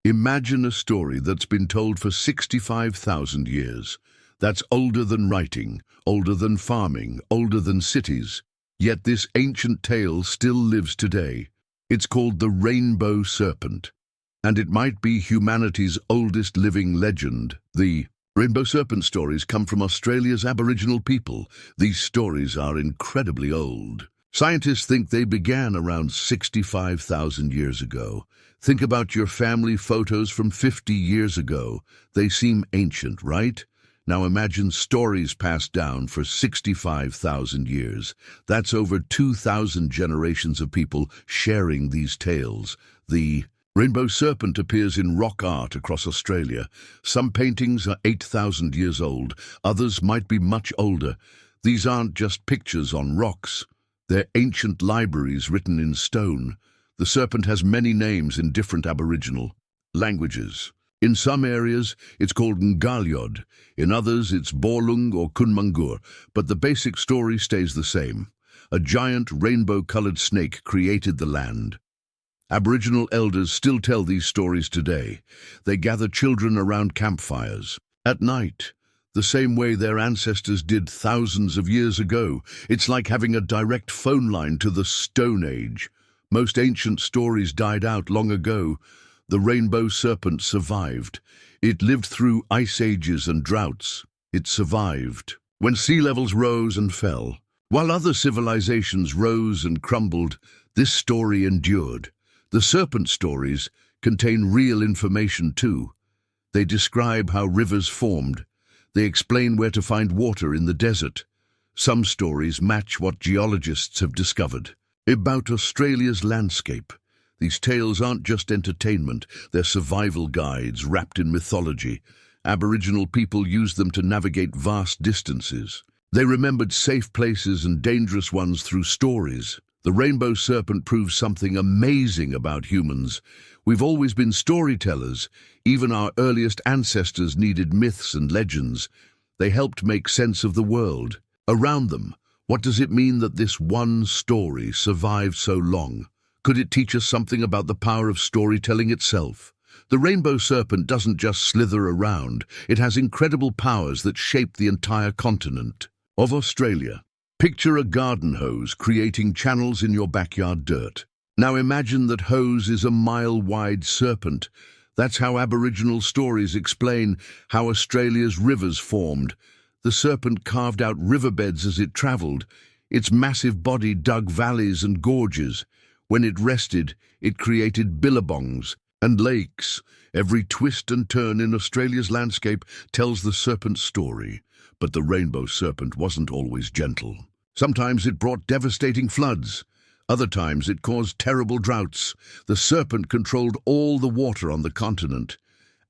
Imagine a story that's been told for 65,000 years. That's older than writing, older than farming, older than cities. Yet this ancient tale still lives today. It's called the Rainbow Serpent. And it might be humanity's oldest living legend. The Rainbow Serpent stories come from Australia's Aboriginal people. These stories are incredibly old. Scientists think they began around 65,000 years ago. Think about your family photos from 50 years ago. They seem ancient, right? Now imagine stories passed down for 65,000 years. That's over 2,000 generations of people sharing these tales. The Rainbow Serpent appears in rock art across Australia. Some paintings are 8,000 years old. Others might be much older. These aren't just pictures on rocks. They're ancient libraries written in stone. The serpent has many names in different Aboriginal languages. In some areas, it's called Ngalyod. In others, it's Borlung or Kunmangur. But the basic story stays the same. A giant rainbow-colored snake created the land. Aboriginal elders still tell these stories today. They gather children around campfires at night, the same way their ancestors did thousands of years ago. It's like having a direct phone line to the Stone Age. Most ancient stories died out long ago. The rainbow serpent survived. It lived through ice ages and droughts. It survived when sea levels rose and fell. While other civilizations rose and crumbled, this story endured. The serpent stories contain real information too. They describe how rivers formed. They explain where to find water in the desert. Some stories match what geologists have discovered about Australia's landscape. These tales aren't just entertainment, they're survival guides wrapped in mythology. Aboriginal people used them to navigate vast distances. They remembered safe places and dangerous ones through stories. The Rainbow Serpent proves something amazing about humans. We've always been storytellers. Even our earliest ancestors needed myths and legends. They helped make sense of the world around them. What does it mean that this one story survived so long? Could it teach us something about the power of storytelling itself? The Rainbow Serpent doesn't just slither around. It has incredible powers that shape the entire continent of Australia. Picture a garden hose creating channels in your backyard dirt. Now imagine that hose is a mile-wide serpent. That's how Aboriginal stories explain how Australia's rivers formed. The serpent carved out riverbeds as it travelled. Its massive body dug valleys and gorges. When it rested, it created billabongs and lakes. Every twist and turn in Australia's landscape tells the serpent's story. But the Rainbow Serpent wasn't always gentle. Sometimes it brought devastating floods. Other times it caused terrible droughts. The serpent controlled all the water on the continent.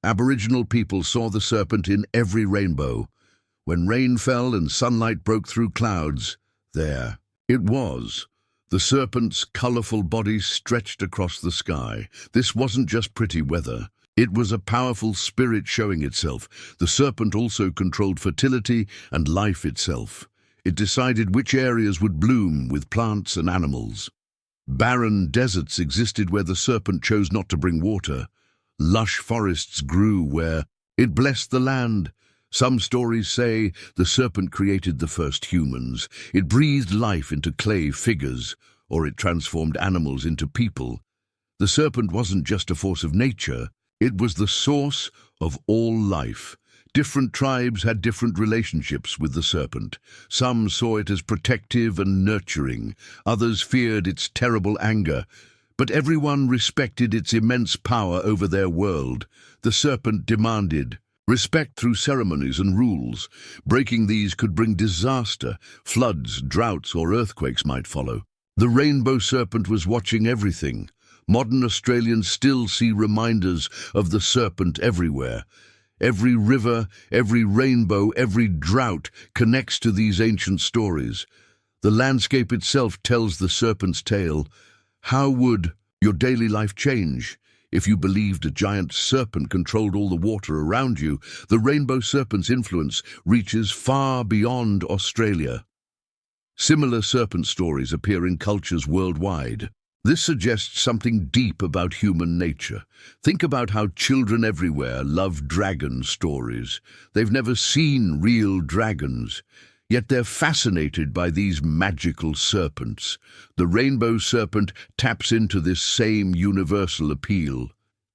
Aboriginal people saw the serpent in every rainbow. When rain fell and sunlight broke through clouds, there it was. The serpent's colourful body stretched across the sky. This wasn't just pretty weather. It was a powerful spirit showing itself. The serpent also controlled fertility and life itself. It decided which areas would bloom with plants and animals. Barren deserts existed where the serpent chose not to bring water. Lush forests grew where it blessed the land. Some stories say the serpent created the first humans. It breathed life into clay figures, or it transformed animals into people. The serpent wasn't just a force of nature, it was the source of all life. Different tribes had different relationships with the serpent. Some saw it as protective and nurturing. Others feared its terrible anger. But everyone respected its immense power over their world. The serpent demanded respect through ceremonies and rules. Breaking these could bring disaster. Floods, droughts, or earthquakes might follow. The Rainbow Serpent was watching everything. Modern Australians still see reminders of the serpent everywhere. Every river, every rainbow, every drought connects to these ancient stories. The landscape itself tells the serpent's tale. How would your daily life change if you believed a giant serpent controlled all the water around you? The Rainbow Serpent's influence reaches far beyond Australia. Similar serpent stories appear in cultures worldwide. This suggests something deep about human nature. Think about how children everywhere love dragon stories. They've never seen real dragons, yet they're fascinated by these magical serpents. The rainbow serpent taps into this same universal appeal.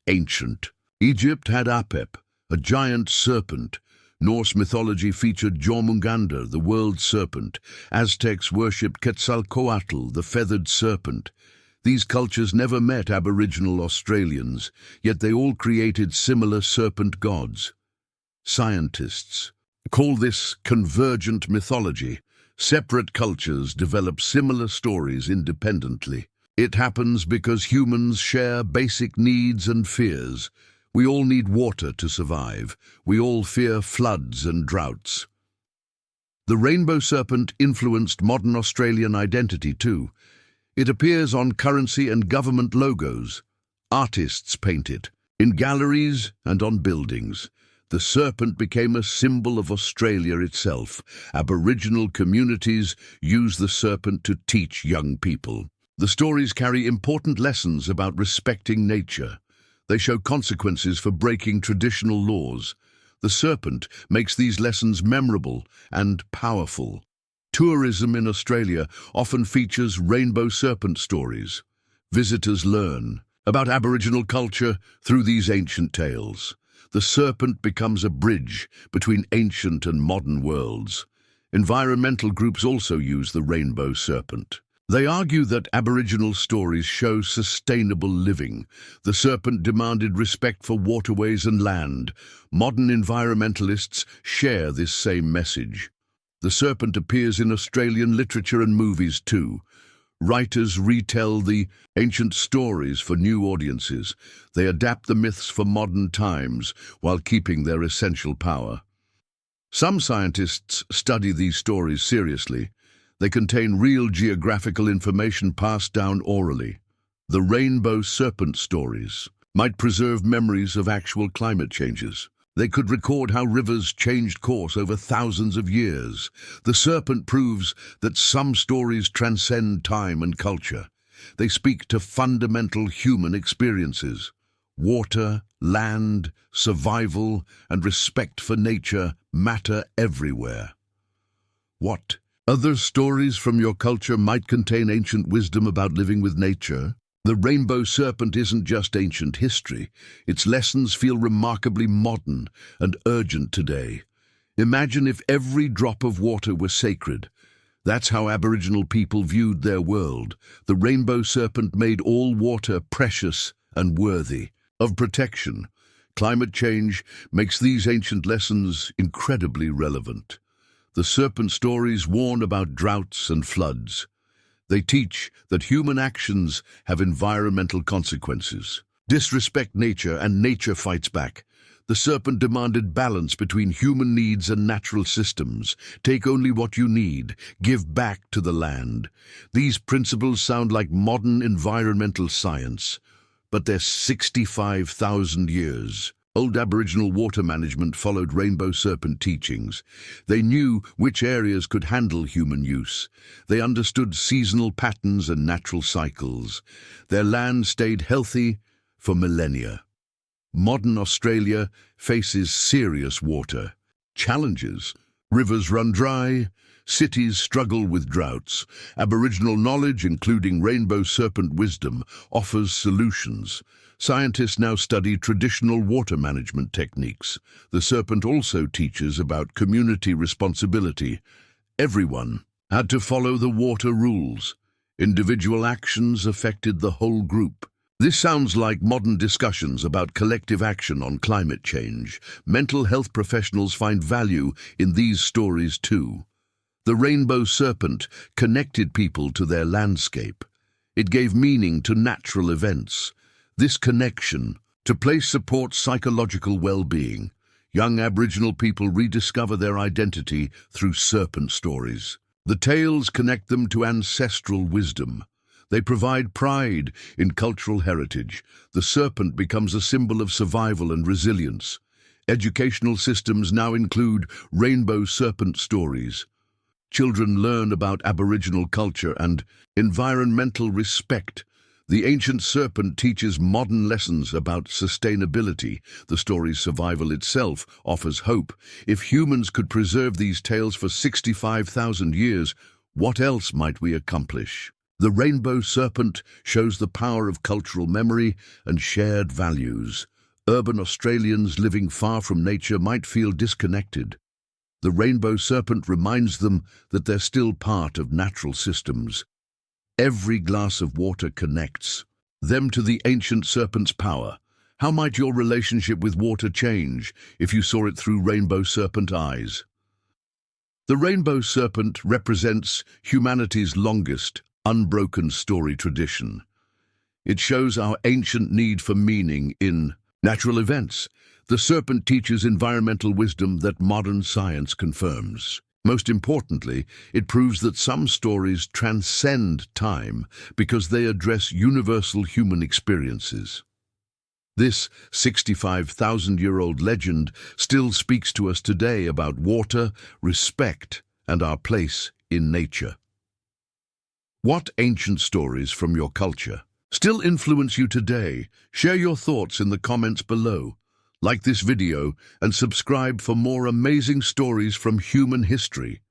Ancient. Egypt had Apep, a giant serpent. Norse mythology featured Jormungandr, the world serpent. Aztecs worshipped Quetzalcoatl, the feathered serpent. These cultures never met Aboriginal Australians, yet they all created similar serpent gods. Scientists call this convergent mythology. Separate cultures develop similar stories independently. It happens because humans share basic needs and fears. We all need water to survive. We all fear floods and droughts. The rainbow serpent influenced modern Australian identity too. It appears on currency and government logos. Artists paint it, in galleries and on buildings. The serpent became a symbol of Australia itself. Aboriginal communities use the serpent to teach young people. The stories carry important lessons about respecting nature. They show consequences for breaking traditional laws. The serpent makes these lessons memorable and powerful. Tourism in Australia often features rainbow serpent stories. Visitors learn about Aboriginal culture through these ancient tales. The serpent becomes a bridge between ancient and modern worlds. Environmental groups also use the rainbow serpent. They argue that Aboriginal stories show sustainable living. The serpent demanded respect for waterways and land. Modern environmentalists share this same message. The serpent appears in Australian literature and movies too. Writers retell the ancient stories for new audiences. They adapt the myths for modern times while keeping their essential power. Some scientists study these stories seriously. They contain real geographical information passed down orally. The rainbow serpent stories might preserve memories of actual climate changes. They could record how rivers changed course over thousands of years. The serpent proves that some stories transcend time and culture. They speak to fundamental human experiences. Water, land, survival, and respect for nature matter everywhere. What other stories from your culture might contain ancient wisdom about living with nature? The rainbow serpent isn't just ancient history. Its lessons feel remarkably modern and urgent today. Imagine if every drop of water were sacred. That's how Aboriginal people viewed their world. The rainbow serpent made all water precious and worthy of protection. Climate change makes these ancient lessons incredibly relevant. The serpent stories warn about droughts and floods. They teach that human actions have environmental consequences. Disrespect nature and nature fights back. The serpent demanded balance between human needs and natural systems. Take only what you need. Give back to the land. These principles sound like modern environmental science, but they're 65,000 years. Old Aboriginal water management followed rainbow serpent teachings. They knew which areas could handle human use. They understood seasonal patterns and natural cycles. Their land stayed healthy for millennia. Modern Australia faces serious water challenges. Rivers run dry, cities struggle with droughts. Aboriginal knowledge, including rainbow serpent wisdom, offers solutions. Scientists now study traditional water management techniques. The serpent also teaches about community responsibility. Everyone had to follow the water rules. Individual actions affected the whole group. This sounds like modern discussions about collective action on climate change. Mental health professionals find value in these stories too. The rainbow serpent connected people to their landscape. It gave meaning to natural events. This connection to place supports psychological well-being. Young Aboriginal people rediscover their identity through serpent stories. The tales connect them to ancestral wisdom. They provide pride in cultural heritage. The serpent becomes a symbol of survival and resilience. Educational systems now include rainbow serpent stories. Children learn about Aboriginal culture and environmental respect. The ancient serpent teaches modern lessons about sustainability. The story's survival itself offers hope. If humans could preserve these tales for 65,000 years, what else might we accomplish? The Rainbow Serpent shows the power of cultural memory and shared values. Urban Australians living far from nature might feel disconnected. The Rainbow Serpent reminds them that they're still part of natural systems. Every glass of water connects them to the ancient serpent's power. How might your relationship with water change if you saw it through Rainbow Serpent eyes? The Rainbow Serpent represents humanity's longest, unbroken story tradition. It shows our ancient need for meaning in natural events. The serpent teaches environmental wisdom that modern science confirms. Most importantly, it proves that some stories transcend time because they address universal human experiences. This 65,000-year-old legend still speaks to us today about water, respect, and our place in nature. What ancient stories from your culture still influence you today? Share your thoughts in the comments below. Like this video and subscribe for more amazing stories from human history.